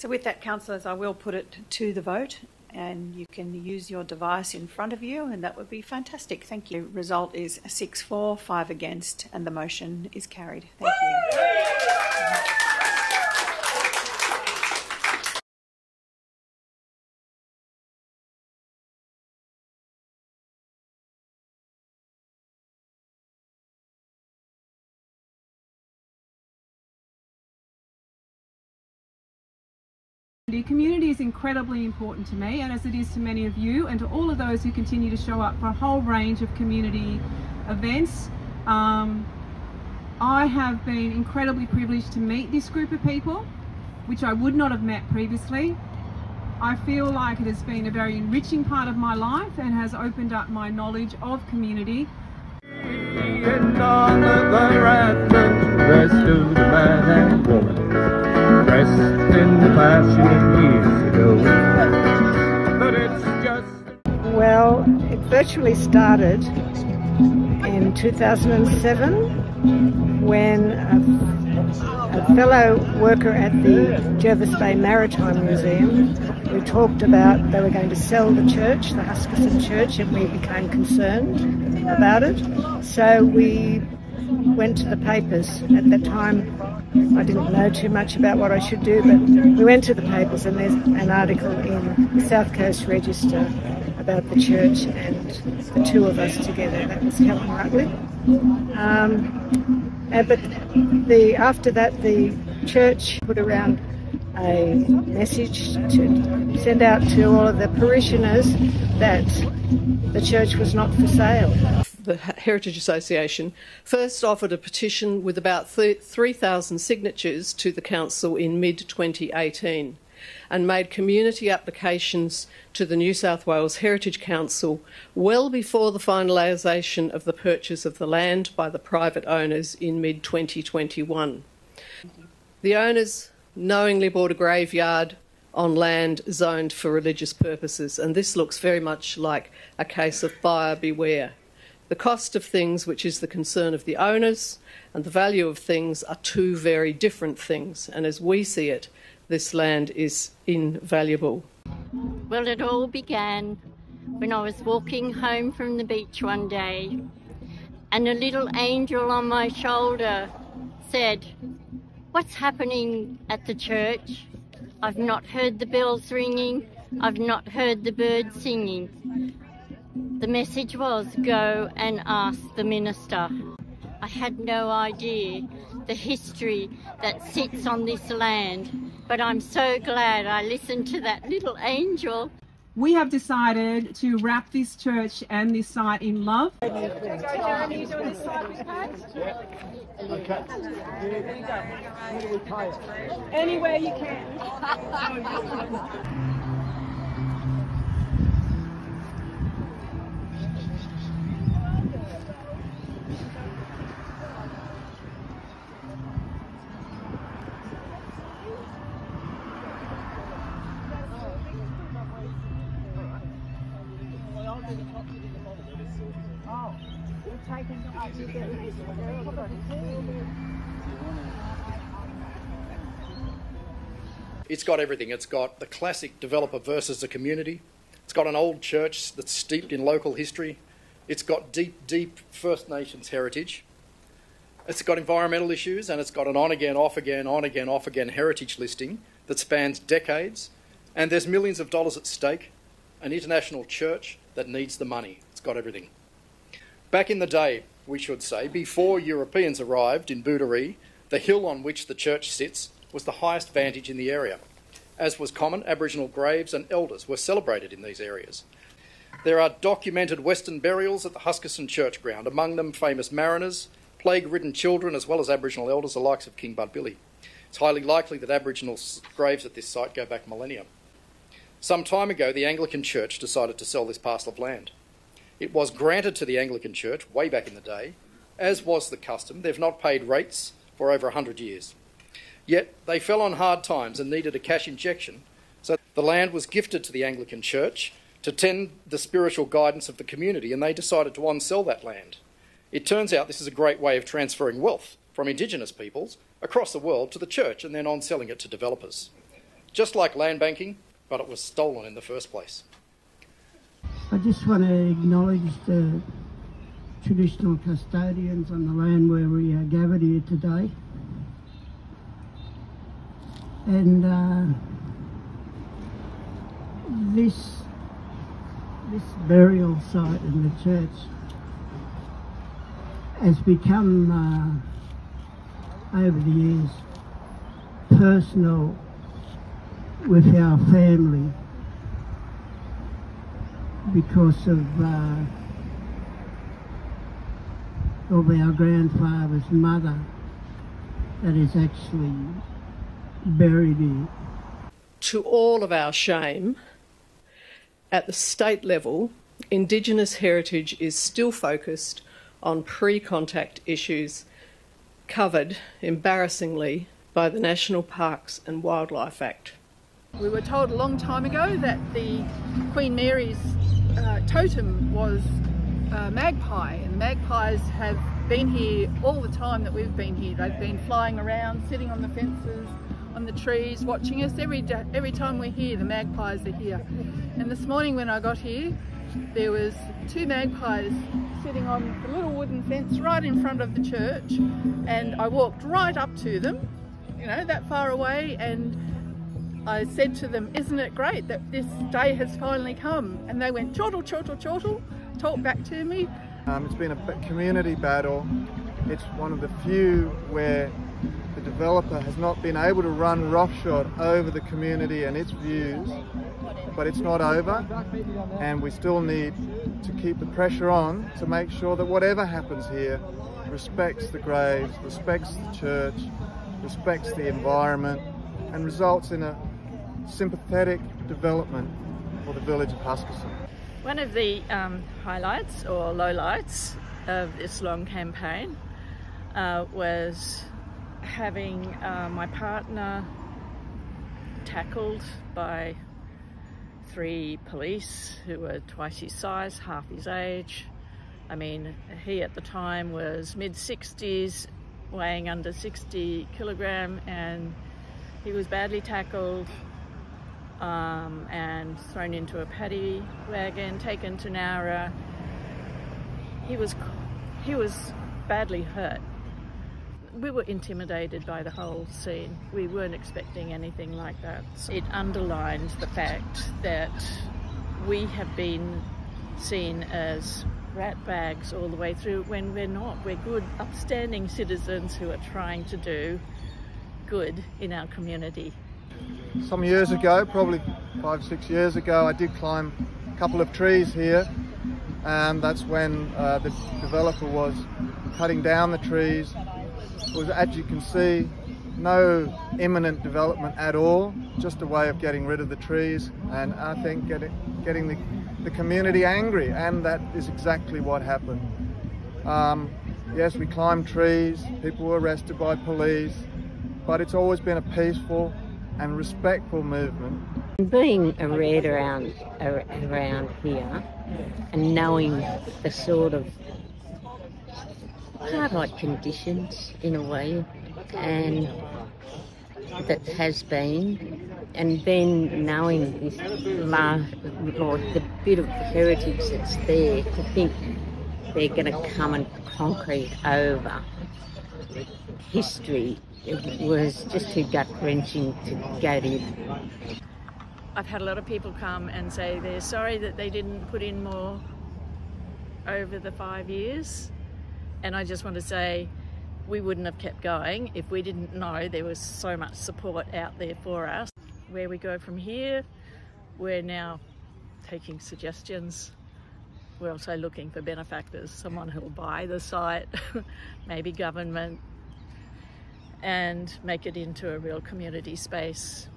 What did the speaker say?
So with that, councillors, I will put it to the vote, and you can use your device in front of you, and that would be fantastic. Thank you. Result is 6 for, 5 against, and the motion is carried. Thank you. Community is incredibly important to me, and as it is to many of you, and to all of those who continue to show up for a whole range of community events. I have been incredibly privileged to meet this group of people, which I would not have met previously. I feel like it has been a very enriching part of my life and has opened up my knowledge of community. Getting on the rest of the man and woman, dressed in the fashion of years ago. But it's just... Well, it virtually started in 2007 when a fellow worker at the Jervis Bay Maritime Museum, we talked about they were going to sell the church, the Huskisson Church, and we became concerned about it. So we went to the papers. At that time I didn't know too much about what I should do, but we went to the papers, and there's an article in the South Coast Register about the church and the two of us together. That was Helen Rutley. But after that, the church put around a message to send out to all of the parishioners that the church was not for sale. The Heritage Association first offered a petition with about 3,000 signatures to the council in mid-2018 and made community applications to the New South Wales Heritage Council well before the finalisation of the purchase of the land by the private owners in mid-2021. The owners knowingly bought a graveyard on land zoned for religious purposes, and this looks very much like a case of buyer beware. The cost of things, which is the concern of the owners, and the value of things are two very different things, and as we see it, this land is invaluable. Well, it all began when I was walking home from the beach one day, and a little angel on my shoulder said, "What's happening at the church? I've not heard the bells ringing, I've not heard the birds singing." The message was, go and ask the minister. I had no idea the history that sits on this land, but I'm so glad I listened to that little angel. We have decided to wrap this church and this site in love. Anywhere you can. It's got everything. It's got the classic developer versus the community. It's got an old church that's steeped in local history. It's got deep, deep First Nations heritage. It's got environmental issues, and it's got an on-again, off-again, on-again, off-again heritage listing that spans decades. And there's millions of dollars at stake. An international church that needs the money. It's got everything. Back in the day, we should say, before Europeans arrived in Booderee, the hill on which the church sits was the highest vantage in the area. As was common, Aboriginal graves and elders were celebrated in these areas. There are documented Western burials at the Huskisson Church ground, among them famous mariners, plague-ridden children, as well as Aboriginal elders, the likes of King Bud Billy. It's highly likely that Aboriginal graves at this site go back millennia. Some time ago, the Anglican Church decided to sell this parcel of land. It was granted to the Anglican Church way back in the day. As was the custom, they've not paid rates for over 100 years. Yet they fell on hard times and needed a cash injection, so the land was gifted to the Anglican Church to tend the spiritual guidance of the community, and they decided to on-sell that land. It turns out this is a great way of transferring wealth from Indigenous peoples across the world to the church and then on-selling it to developers. just like land banking, but it was stolen in the first place. I just want to acknowledge the traditional custodians on the land where we are gathered here today. And this burial site in the church has become, over the years, personal with our family because of our grandfather's mother that is actually buried here. To all of our shame, at the state level, Indigenous heritage is still focused on pre-contact issues covered, embarrassingly, by the National Parks and Wildlife Act. We were told a long time ago that the Queen Mary's totem was magpie, and magpies have been here all the time that we've been here. They've been flying around, sitting on the fences, on the trees, watching us. Every time we're here, the magpies are here. And this morning when I got here, there was 2 magpies sitting on the little wooden fence right in front of the church, and I walked right up to them, you know, that far away, and I said to them, isn't it great that this day has finally come? And they went chortle, chortle, chortle, talked back to me. It's been a community battle. It's one of the few where the developer has not been able to run roughshod over the community and its views, but it's not over, and we still need to keep the pressure on to make sure that whatever happens here respects the graves, respects the church, respects the environment, and results in a sympathetic development for the village of Huskisson. One of the highlights or lowlights of this long campaign was having my partner tackled by 3 police who were twice his size, half his age. I mean, he at the time was mid-60s, weighing under 60 kilogram, and he was badly tackled and thrown into a paddy wagon, taken to Nowra. He was badly hurt. We were intimidated by the whole scene. We weren't expecting anything like that. It underlined the fact that we have been seen as rat bags all the way through when we're not. We're good, upstanding citizens who are trying to do good in our community. Some years ago, probably 5 or 6 years ago, I did climb a couple of trees here, and that's when the developer was cutting down the trees. It was, as you can see, no imminent development at all, just a way of getting rid of the trees, and I think getting the community angry, and that is exactly what happened. Yes, we climbed trees, people were arrested by police, but it's always been a peaceful and respectful movement. Being a red around here and knowing the sort of hard-like conditions in a way and that has been, and then knowing this or the bit of heritage that's there, to think they're going to come and concrete over history, it was just too gut-wrenching to get in. I've had a lot of people come and say they're sorry that they didn't put in more over the 5 years, and I just want to say we wouldn't have kept going if we didn't know there was so much support out there for us. Where we go from here, we're now taking suggestions. We're also looking for benefactors, someone who'll buy the site, maybe government, and make it into a real community space.